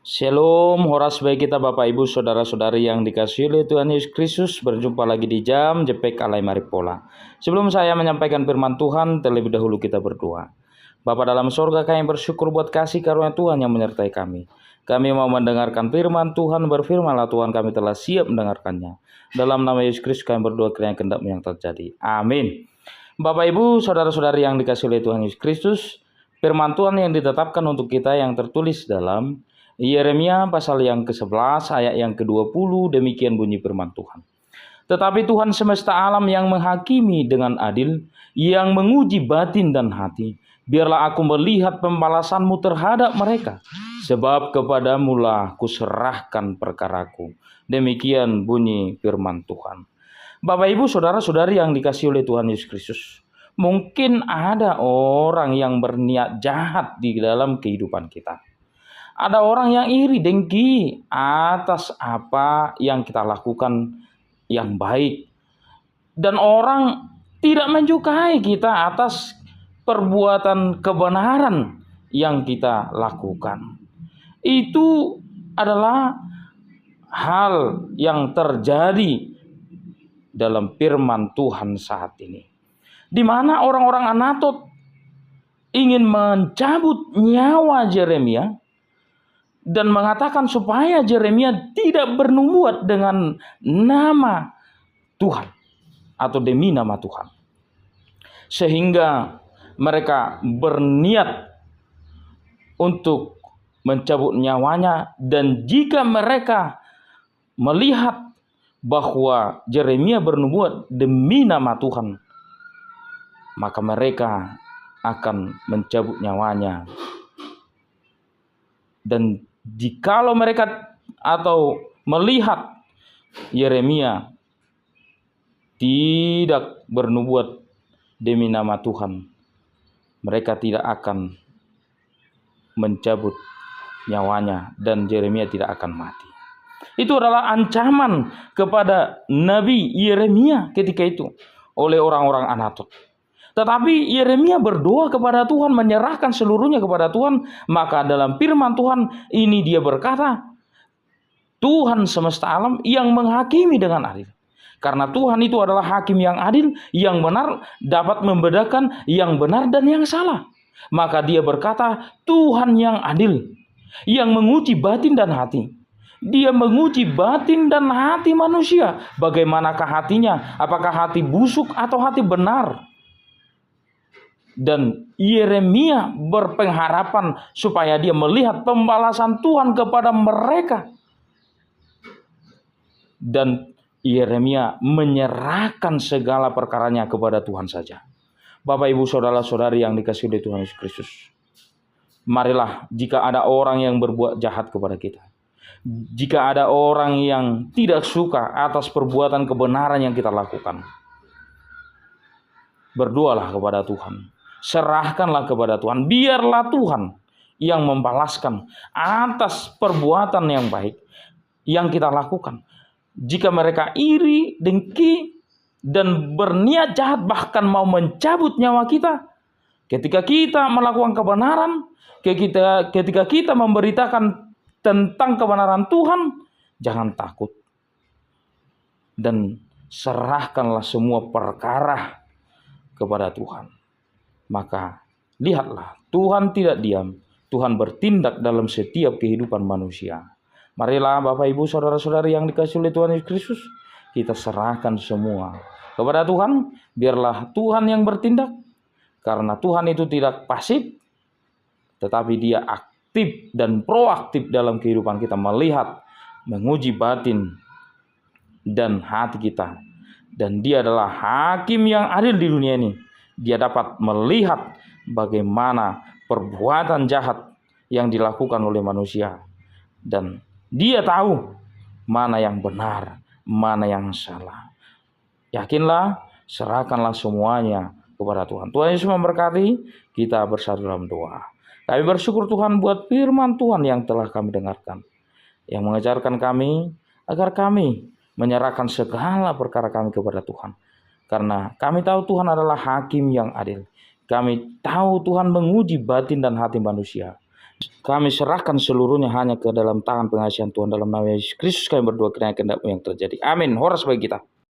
Shalom, horas baik kita Bapak Ibu Saudara-saudari yang dikasihi oleh Tuhan Yesus Kristus. Berjumpa lagi di jam Jepek Alai Maripola. Sebelum saya menyampaikan firman Tuhan, terlebih dahulu kita berdoa. Bapa dalam sorga, kami bersyukur buat kasih karunia Tuhan yang menyertai kami. Kami mau mendengarkan firman Tuhan, berfirmanlah Tuhan, kami telah siap mendengarkannya. Dalam nama Yesus Kristus kami berdoa kiranya kehendak-Mu yang terjadi. Amin. Bapak Ibu Saudara-saudari yang dikasihi oleh Tuhan Yesus Kristus, firman Tuhan yang ditetapkan untuk kita yang tertulis dalam Yeremia pasal yang ke-11 ayat yang ke-20, demikian bunyi firman Tuhan. Tetapi Tuhan semesta alam yang menghakimi dengan adil, yang menguji batin dan hati, biarlah aku melihat pembalasanmu terhadap mereka, sebab kepadamulah kuserahkan perkaraku. Demikian bunyi firman Tuhan. Bapak Ibu Saudara-saudari yang dikasihi oleh Tuhan Yesus Kristus, mungkin ada orang yang berniat jahat di dalam kehidupan kita. Ada orang yang iri, dengki atas apa yang kita lakukan yang baik. Dan orang tidak menyukai kita atas perbuatan kebenaran yang kita lakukan. Itu adalah hal yang terjadi dalam firman Tuhan saat ini. Di mana orang-orang Anatot ingin mencabut nyawa Yeremia dan mengatakan supaya Yeremia tidak bernubuat dengan nama Tuhan atau demi nama Tuhan. Sehingga mereka berniat untuk mencabut nyawanya, dan jika mereka melihat bahwa Yeremia bernubuat demi nama Tuhan, maka mereka akan mencabut nyawanya. Dan jikalau mereka atau melihat Yeremia tidak bernubuat demi nama Tuhan, mereka tidak akan mencabut nyawanya dan Yeremia tidak akan mati. Itu adalah ancaman kepada Nabi Yeremia ketika itu oleh orang-orang Anatot. Tetapi Yeremia berdoa kepada Tuhan, menyerahkan seluruhnya kepada Tuhan. Maka dalam firman Tuhan ini dia berkata, Tuhan semesta alam yang menghakimi dengan adil. Karena Tuhan itu adalah hakim yang adil, yang benar, dapat membedakan yang benar dan yang salah. Maka dia berkata, Tuhan yang adil, yang menguji batin dan hati. Dia menguji batin dan hati manusia. Bagaimanakah hatinya? Apakah hati busuk atau hati benar? Dan Yeremia berpengharapan supaya dia melihat pembalasan Tuhan kepada mereka. Dan Yeremia menyerahkan segala perkaranya kepada Tuhan saja. Bapak Ibu Saudara-saudari yang dikasihi oleh Tuhan Yesus Kristus, marilah jika ada orang yang berbuat jahat kepada kita, jika ada orang yang tidak suka atas perbuatan kebenaran yang kita lakukan, berdoalah kepada Tuhan. Serahkanlah kepada Tuhan. Biarlah Tuhan yang membalaskan atas perbuatan yang baik yang kita lakukan. Jika mereka iri, dengki, dan berniat jahat, bahkan mau mencabut nyawa kita, ketika kita melakukan kebenaran, ketika kita memberitakan tentang kebenaran Tuhan, jangan takut. Dan serahkanlah semua perkara kepada Tuhan. Maka lihatlah, Tuhan tidak diam. Tuhan bertindak dalam setiap kehidupan manusia. Marilah Bapak Ibu Saudara-saudari yang dikasihi oleh Tuhan Yesus Kristus, kita serahkan semua kepada Tuhan. Biarlah Tuhan yang bertindak. Karena Tuhan itu tidak pasif, tetapi dia aktif dan proaktif dalam kehidupan kita, melihat, menguji batin dan hati kita. Dan dia adalah hakim yang adil di dunia ini. Dia dapat melihat bagaimana perbuatan jahat yang dilakukan oleh manusia. Dan dia tahu mana yang benar, mana yang salah. Yakinlah, serahkanlah semuanya kepada Tuhan. Tuhan Yesus memberkati. Kita bersatu dalam doa. Kami bersyukur Tuhan buat firman Tuhan yang telah kami dengarkan, yang mengajarkan kami agar kami menyerahkan segala perkara kami kepada Tuhan. Karena kami tahu Tuhan adalah hakim yang adil. Kami tahu Tuhan menguji batin dan hati manusia. Kami serahkan seluruhnya hanya ke dalam tangan pengasihan Tuhan, dalam nama Yesus Kristus kami berdoa, kiranya kehendak-Mu yang terjadi. Amin. Horas bagi kita.